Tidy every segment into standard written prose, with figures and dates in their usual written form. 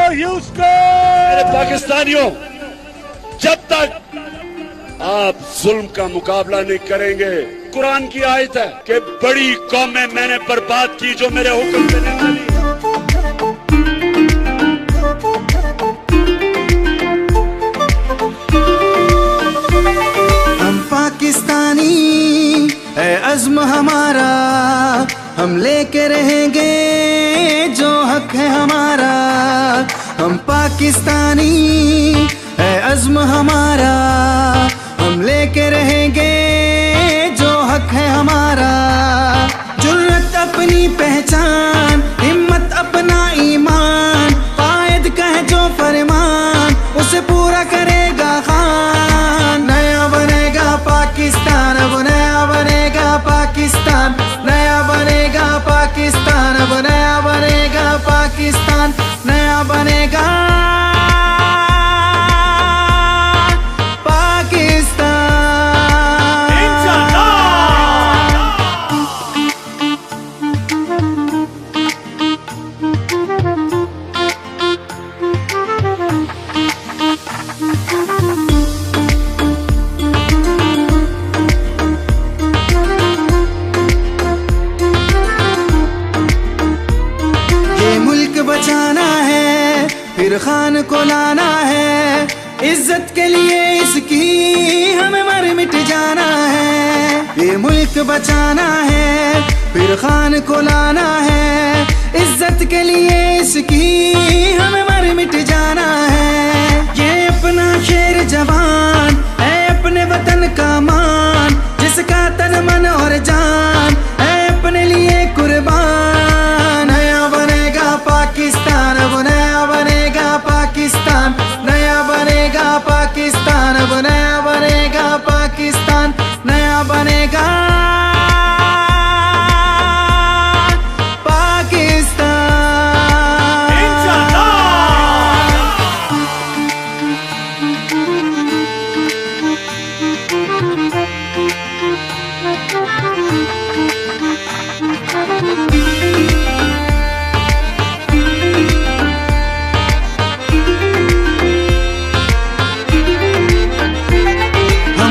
मेरे पाकिस्तानियों, जब तक आप जुल्म का मुकाबला नहीं करेंगे, कुरान की आयत है कि बड़ी कौमें मैंने बर्बाद की जो मेरे हुक्म पे नहीं चली। हम पाकिस्तानी है अज़्म हमारा, हम लेके रहेंगे जो हक है हमारा। हम पाकिस्तानी है अज़्म हमारा, हम लेके रहेंगे जो हक है हमारा। जुर्रत अपनी पहचान, हिम्मत अपना ईमान, कायद का है जो फरमान उसे पूरा करेगा खान। नया बनेगा पाकिस्तान, अब नया बनेगा पाकिस्तान, नया बनेगा पाकिस्तान, अब नया बनेगा पाकिस्तान, नया बनेगा बचाना है, फिर खान को लाना है, इज्जत के लिए इसकी हमें मर मिट जाना है। ये मुल्क बचाना है, फिर खान को लाना है, इज्जत के लिए इसकी हमें मर मिट जाना है। ये अपना शेर जवान है, अपने वतन का मान, जिसका तन मन और जान है अपने लिए कुर्बान। नया बनेगा पाकिस्तान, अब नया बनेगा पाकिस्तान, नया बनेगा पाकिस्तान, अब नया बनेगा पाकिस्तान, नया बनेगा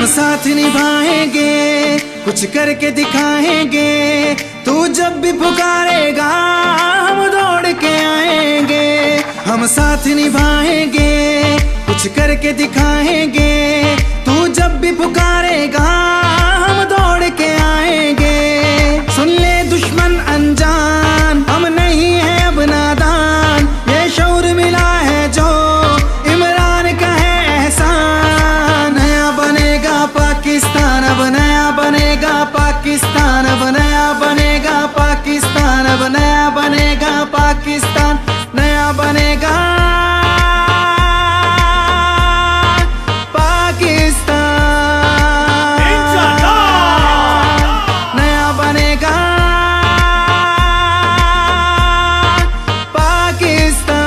साथ निभाएंगे, कुछ करके दिखाएंगे। तू जब भी पुकारेगा हम दौड़ के आएंगे। हम साथ निभाएंगे, कुछ करके दिखाएंगे। तू जब भी पुकारेगा हम दौड़ के आएंगे। सुन ले दुश्मन अनजान, हम नहीं है अब नादान, ये शौर मिला है जो इमरान का है एहसान। नया बनेगा पाकिस्तान, अब नया बनेगा पाकिस्तान, अब नया बनेगा पाकिस्तान, अब नया बनेगा पाकिस्तान, नया बनेगा पाकिस्तान, नया बनेगा पाकिस्तान।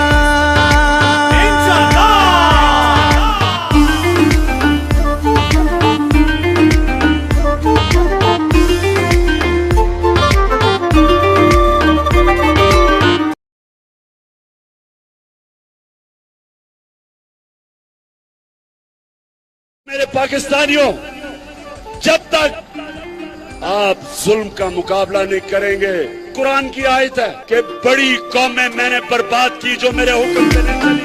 मेरे पाकिस्तानियों, जब तक आप जुल्म का मुकाबला नहीं करेंगे, कुरान की आयत है कि बड़ी कौमें मैंने बर्बाद की जो मेरे हुक्म पे नहीं चली।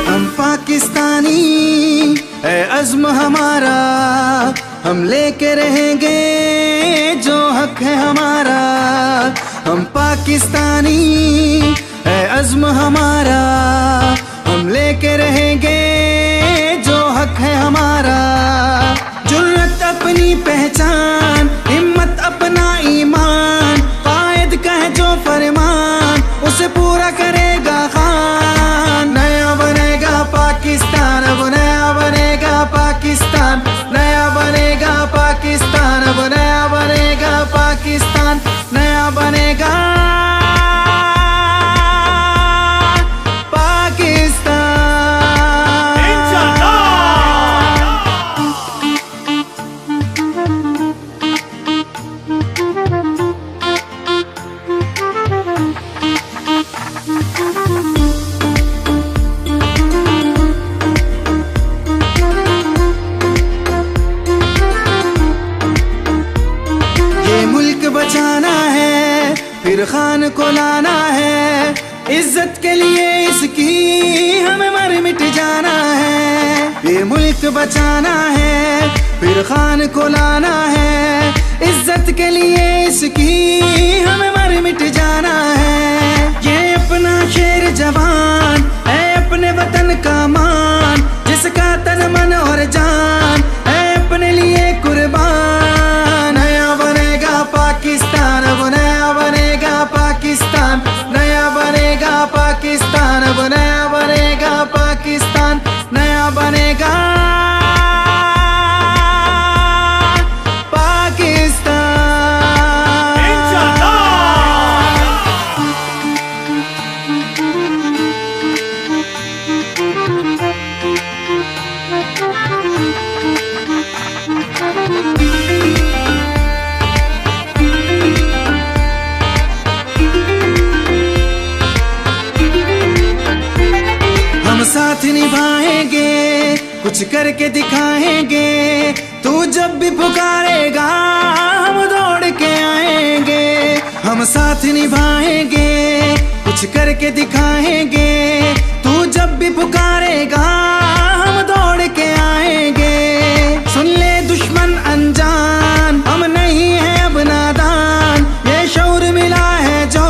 हम पाकिस्तानी है अज़्म हमारा, हम लेके रहेंगे जो हक है हमारा। हम पाकिस्तानी है अज़्म हमारा, हम लेके रहेंगे जो हक है हमारा। जुर्रत अपनी पहचान, हिम्मत अपना ईमान, कायद का है जो फरमान उसे पूरा करेगा खान। नया बनेगा पाकिस्तान, अब नया बनेगा पाकिस्तान, नया बनेगा पाकिस्तान, अब नया बनेगा पाकिस्तान, नया बनेगा पाकिस्तान। खान को लाना है, इज्जत के लिए इसकी हमें मर मिट जाना है। ये मुल्क बचाना है, फिर खान को लाना है, इज्जत के लिए इसकी हमें मर मिट जाना है। ये अपना शेर जवान है, अपने वतन का मान, जिसका तन मन और जान है अपने लिए कुर्बान। नया बनेगा पाकिस्तान, अब नया बनेगा पाकिस्तान, नया बनेगा पाकिस्तान, अब नया बनेगा पाकिस्तान, नया बनेगा साथ निभाएंगे, कुछ करके दिखाएंगे। तू जब भी पुकारेगा हम दौड़ के आएंगे। हम साथ निभाएंगे, कुछ करके दिखाएंगे। तू जब भी पुकारेगा हम दौड़ के आएंगे। सुन ले दुश्मन अनजान, हम नहीं है अब नादान। ये शौर मिला है जो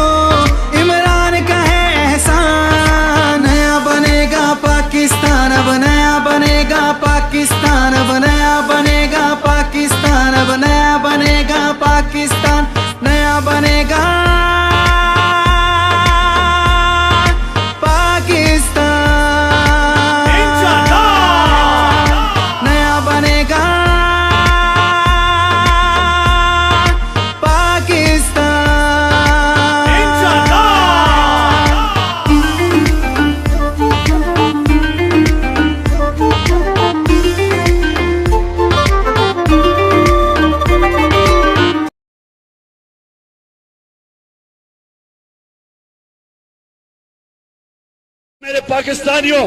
इमरान का है एहसान। नया बनेगा पाकिस्तान, अब नया बनेगा पाकिस्तान, अब नया बनेगा पाकिस्तान, अब नया बनेगा पाकिस्तान, नया बनेगा पाकिस्तान, नया बनेगा पाकिस्तान। मेरे पाकिस्तानियों,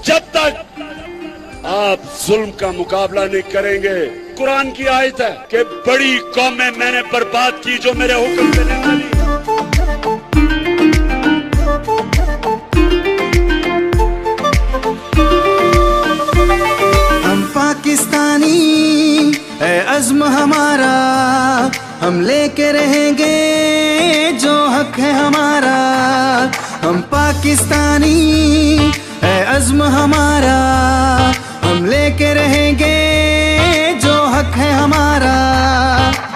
जब तक आप जुल्म का मुकाबला नहीं करेंगे, कुरान की आयत है कि बड़ी कौमें मैंने बर्बाद की जो मेरे हुक्म पे नहीं चली। हम पाकिस्तानी है अज़्म हमारा, हम लेके रहेंगे जो हक है हमारा। हम पाकिस्तानी है अज़्म हमारा, हम लेके रहेंगे जो हक है हमारा।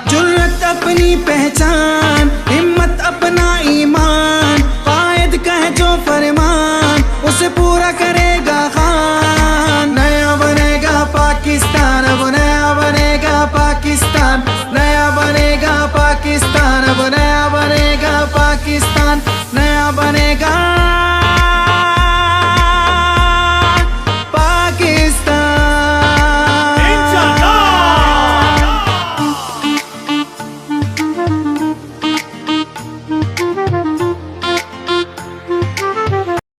जुर्रत अपनी पहचान, हिम्मत अपना ईमान, कायद का है जो फरमान उसे पूरा करेगा खान। नया बनेगा पाकिस्तान, अब नया बनेगा पाकिस्तान, नया बनेगा पाकिस्तान, अब नया बनेगा पाकिस्तान।